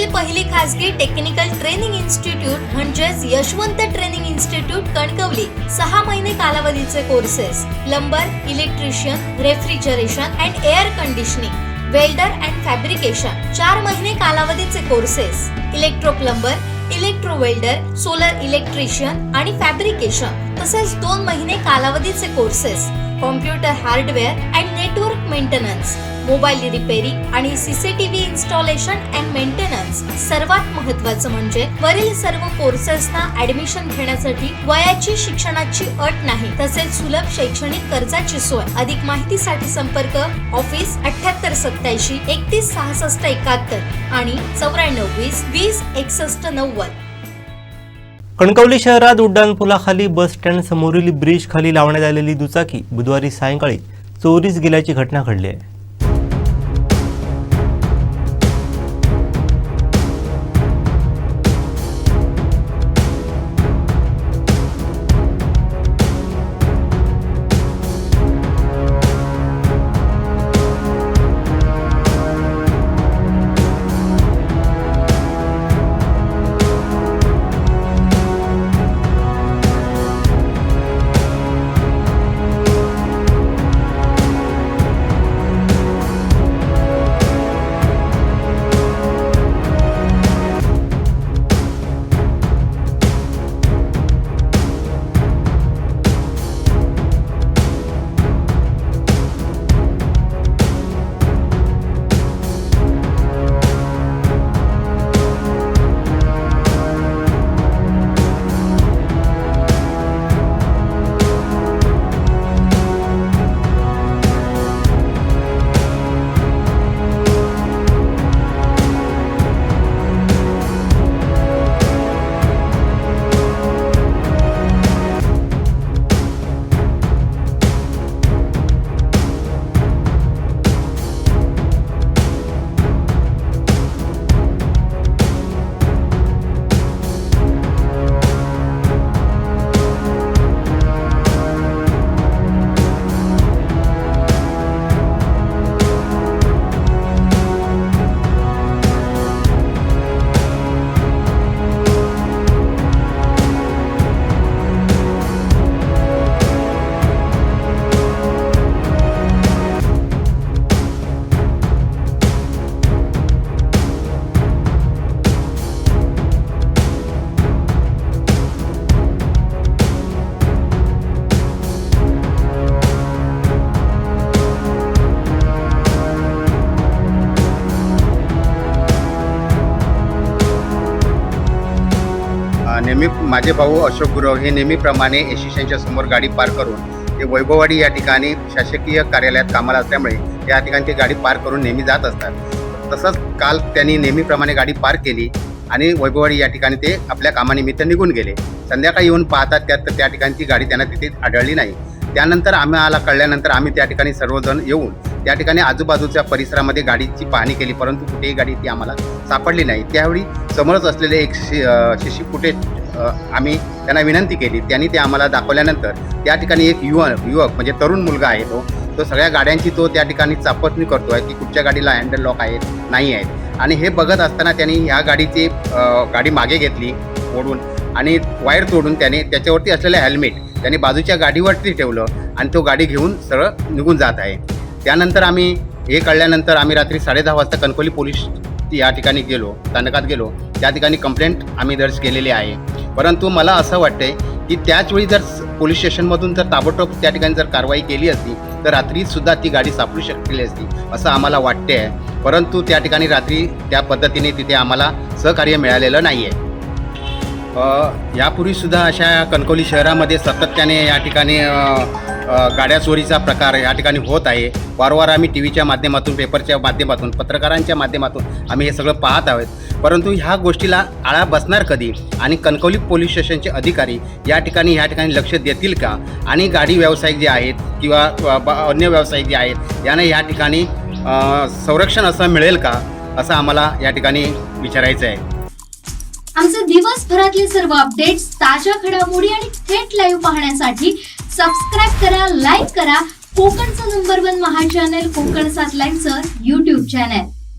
राज्यातील पहिली खासगी टेक्निकल ट्रेनिंग इन्स्टिट्यूट म्हणजेच यशवंत ट्रेनिंग इन्स्टिट्यूट कणकवली 6 महिने कालावधीचे courses plumber, electrician, refrigeration and air conditioning, welder and fabrication 4 महिने कालावधीचे courses electro plumber, electro welder, solar electrician आणि फॅब्रिकेशन तसेच 2 महिने कालावधीचे courses computer hardware and network maintenance, mobile repairing आणि सीसीटीव्ही इन्स्टॉलेशन अँड मेंटेनन्स। सर्वात महत्त्वाचं म्हणजे वरील सर्व कोर्सेसना ऍडमिशन घेण्यासाठी वयाची शिक्षणाची अट नाही, तसेच सुलभ शैक्षणिक कर्जाची सोय। अधिक माहितीसाठी संपर्क ऑफिस 7887 31 66 71 आणि 94 20 20 61 90। कणकवली शहरात उड्डाणपुलाखाली बस स्टँड समोरील ब्रिज खाली लावण्यात आलेली दुचाकी बुधवारी सायंकाळी चोरीस गेल्याची घटना घडली आहे। नेहमी माझे भाऊ अशोक गुरव हे नेहमीप्रमाणे एशियनच्या समोर गाडी पार्क करून ते वैभववाडी या ठिकाणी शासकीय कार्यालयात कामाला असल्यामुळे या ठिकाणी ते गाडी पार्क करून नेहमी जात असतात। तसंच काल त्यांनी नेहमीप्रमाणे गाडी पार्क केली आणि वैभववाडी या ठिकाणी ते आपल्या कामानिमित्त निघून गेले। संध्याकाळी येऊन पाहतात त्या ठिकाणी ती गाडी त्यांना तिथे आढळली नाही। त्यानंतर आम्हाला कळल्यानंतर आम्ही त्या ठिकाणी सर्वजण येऊन त्या ठिकाणी आजूबाजूच्या परिसरामध्ये गाडीची पाहणी केली, परंतु कुठेही गाडी ती आम्हाला सापडली नाही। त्यावेळी समोरच असलेले एक सीसी फुटेज आम्ही त्यांना विनंती केली, त्यांनी ते आम्हाला दाखवल्यानंतर त्या ठिकाणी एक युवक म्हणजे तरुण मुलगा आहे तो सगळ्या गाड्यांची त्या ठिकाणी चापसणी करतो आहे की कुठच्या गाडीला हँडल लॉक आहेत नाही आहेत। आणि हे बघत असताना त्यांनी ह्या गाडी मागे घेतली ओढून आणि वायर तोडून त्याने त्याच्यावरती असलेलं हेल्मेट त्याने बाजूच्या गाडीवरती ठेवलं आणि तो गाडी घेऊन सरळ निघून जात आहे। त्यानंतर आम्ही हे कळल्यानंतर आम्ही रात्री 10:30 वाजता कणकवली पोलीस या ठिकाणी स्थानकात गेलो। त्या ठिकाणी कंप्लेंट आम्ही दर्ज केलेली आहे। परंतु मला असं वाटतंय की त्याचवेळी जर पोलीस स्टेशनमधून जर ताबडतोब त्या ठिकाणी जर कारवाई केली असती तर रात्रीसुद्धा ती गाडी सापडू शकली असती असं आम्हाला वाटते आहे। परंतु त्या ठिकाणी रात्री त्या पद्धतीने तिथे आम्हाला सहकार्य मिळालेलं नाही आहे। यापूर्वीसुद्धा अशा कणकवली शहरामध्ये सातत्याने या ठिकाणी गाड्या चोरीचा प्रकार या ठिकाणी होत आहे। वारंवार आम्ही टीव्हीच्या माध्यमातून, पेपरच्या माध्यमातून, पत्रकारांच्या माध्यमातून आम्ही हे सगळं पाहत आहोत। परंतु ह्या गोष्टीला आळा बसणार कधी आणि कणकवली पोलीस स्टेशनचे अधिकारी ह्या ठिकाणी लक्ष देतील का आणि गाडी व्यावसायिक जे आहेत किंवा अन्य व्यावसायिक जे आहेत यांना ह्या ठिकाणी संरक्षण असं मिळेल का असं आम्हाला या ठिकाणी विचारायचं आहे। आमचे दिवसभरातले सर्व अपडेट्स, ताज्या घडामोडी आणि थेट लाईव्ह पाहण्यासाठी सबस्क्राइब करा, लाईक करा कोकणचं नंबर 1 महा चॅनल कोकण 7 लाईव्हचं YouTube चॅनल।